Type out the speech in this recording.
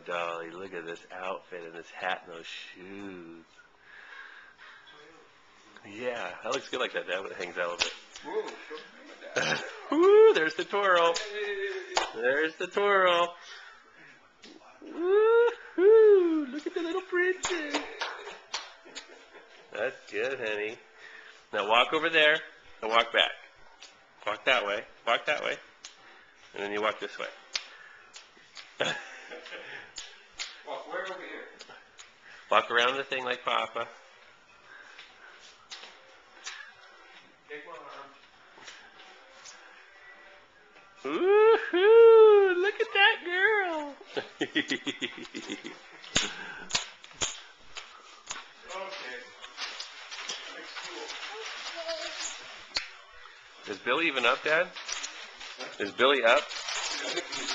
Dolly, look at this outfit and this hat and those shoes. Yeah, that looks good like that, Dad, when it hangs out a little bit. Whoa, show me that. Woo, there's the twirl. There's the twirl. Woo-hoo, look at the little princess. That's good, honey. Now walk over there and walk back. Walk that way. Walk that way. And then you walk this way. Walk way over here. Walk around the thing like Papa. Take one arm. Woo-hoo, look at that girl. Okay. Next tool. Is Billy even up, Dad? Is Billy up? I think he's